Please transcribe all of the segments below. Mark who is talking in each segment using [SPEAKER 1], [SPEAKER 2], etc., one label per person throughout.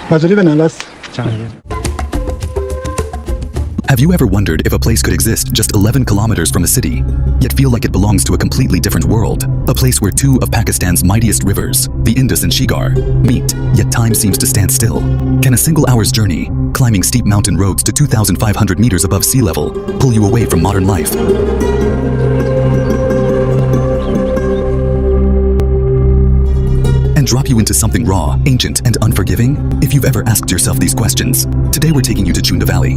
[SPEAKER 1] Have you ever wondered if a place could exist just 11 kilometers from a city, yet feel like it belongs to a completely different world? A place where two of Pakistan's mightiest rivers, the Indus and Shigar, meet, yet time seems to stand still. Can a single hour's journey, climbing steep mountain roads to 2,500 meters above sea level, pull you away from modern life? And drop you into something raw, ancient, and unforgiving? If you've ever asked yourself these questions, today we're taking you to Chunda Valley.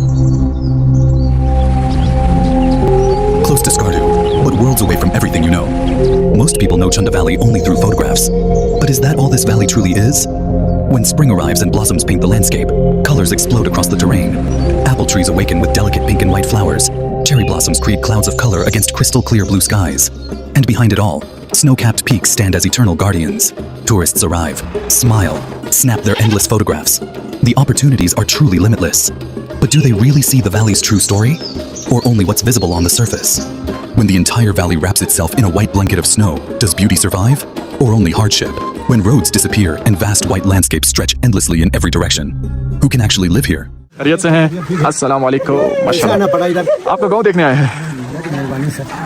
[SPEAKER 1] Close to Skardu, but worlds away from everything you know. Most people know Chunda Valley only through photographs. But is that all this valley truly is? When spring arrives and blossoms paint the landscape, colors explode across the terrain. Apple trees awaken with delicate pink and white flowers. Cherry blossoms create clouds of color against crystal clear blue skies. And behind it all, snow-capped peaks stand as eternal guardians. Tourists arrive, smile, snap their endless photographs. The opportunities are truly limitless. But do they really see the valley's true story? Or only what's visible on the surface? When the entire valley wraps itself in a white blanket of snow, does beauty survive? Or only hardship? When roads disappear and vast white landscapes stretch endlessly in every direction, who can actually live here?
[SPEAKER 2] अस्सलाम वालेकुम माशाल्लाह आपका गांव देखने आए हैं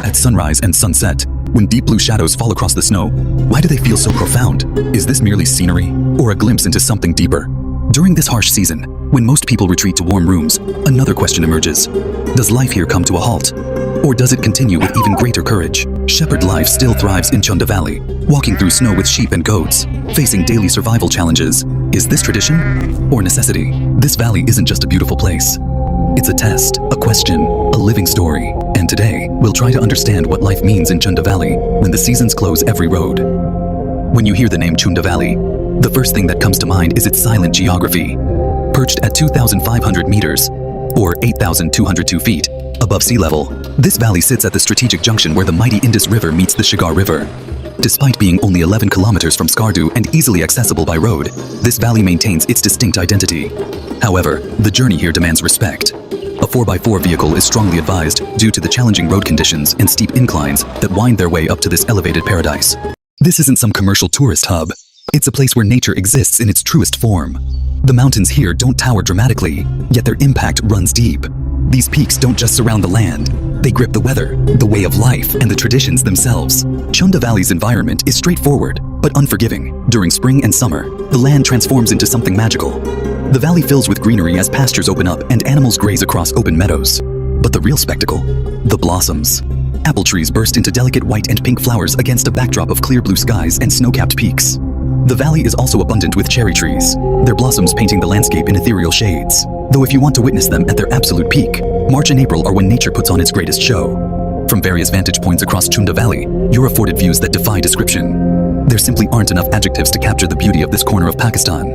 [SPEAKER 1] At sunrise and sunset, when deep blue shadows fall across the snow, why do they feel so profound? Is this merely scenery, or a glimpse into something deeper? During this harsh season, when most people retreat to warm rooms, another question emerges. Does life here come to a halt? Or does it continue with even greater courage? Shepherd life still thrives in Chunda Valley, walking through snow with sheep and goats, facing daily survival challenges. Is this tradition or necessity? This valley isn't just a beautiful place. It's a test, a question, a living story. And today, we'll try to understand what life means in Chunda Valley when the seasons close every road. When you hear the name Chunda Valley, the first thing that comes to mind is its silent geography. Perched at 2,500 meters, or 8,202 feet, above sea level, this valley sits at the strategic junction where the mighty Indus River meets the Shigar River. Despite being only 11 kilometers from Skardu and easily accessible by road, this valley maintains its distinct identity. However, the journey here demands respect. A 4x4 vehicle is strongly advised due to the challenging road conditions and steep inclines that wind their way up to this elevated paradise. This isn't some commercial tourist hub. It's a place where nature exists in its truest form. The mountains here don't tower dramatically, yet their impact runs deep. These peaks don't just surround the land, they grip the weather, the way of life, and the traditions themselves. Chunda Valley's environment is straightforward, but unforgiving. During spring and summer, the land transforms into something magical. The valley fills with greenery as pastures open up and animals graze across open meadows. But the real spectacle? The blossoms. Apple trees burst into delicate white and pink flowers against a backdrop of clear blue skies and snow-capped peaks. The valley is also abundant with cherry trees, their blossoms painting the landscape in ethereal shades. Though if you want to witness them at their absolute peak, March and April are when nature puts on its greatest show. From various vantage points across Chunda Valley, you're afforded views that defy description. There simply aren't enough adjectives to capture the beauty of this corner of Pakistan.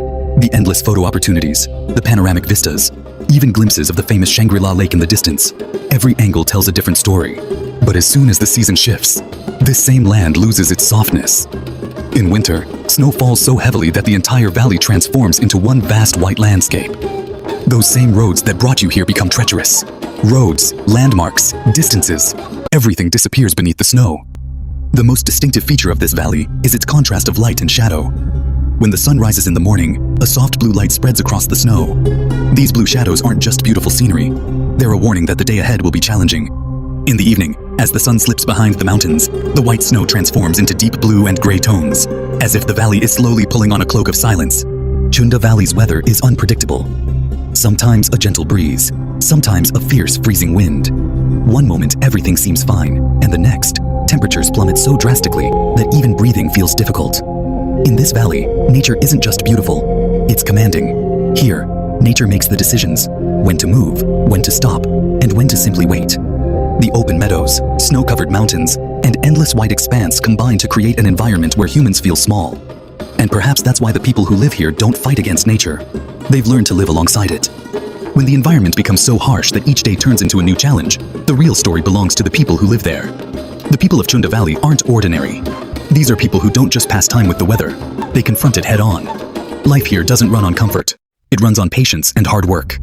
[SPEAKER 1] The endless photo opportunities, the panoramic vistas, even glimpses of the famous Shangri-La Lake in the distance. Every angle tells a different story. But as soon as the season shifts, this same land loses its softness. In winter, snow falls so heavily that the entire valley transforms into one vast white landscape. Those same roads that brought you here become treacherous. Roads, landmarks, distances, everything disappears beneath the snow. The most distinctive feature of this valley is its contrast of light and shadow. When the sun rises in the morning, a soft blue light spreads across the snow. These blue shadows aren't just beautiful scenery, they're a warning that the day ahead will be challenging. In the evening, as the sun slips behind the mountains, the white snow transforms into deep blue and gray tones, as if the valley is slowly pulling on a cloak of silence. Chunda Valley's weather is unpredictable. Sometimes a gentle breeze, sometimes a fierce freezing wind. One moment everything seems fine, and the next, temperatures plummet so drastically that even breathing feels difficult. In this valley, nature isn't just beautiful, it's commanding. Here, nature makes the decisions, when to move, when to stop, and when to simply wait. The open meadows, snow-covered mountains, and endless white expanse combine to create an environment where humans feel small. And perhaps that's why the people who live here don't fight against nature. They've learned to live alongside it. When the environment becomes so harsh that each day turns into a new challenge, the real story belongs to the people who live there. The people of Chunda Valley aren't ordinary. These are people who don't just pass time with the weather, they confront it head-on. Life here doesn't run on comfort. It runs on patience and hard work.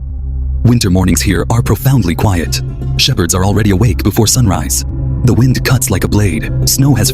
[SPEAKER 1] Winter mornings here are profoundly quiet. Shepherds are already awake before sunrise. The wind cuts like a blade. Snow has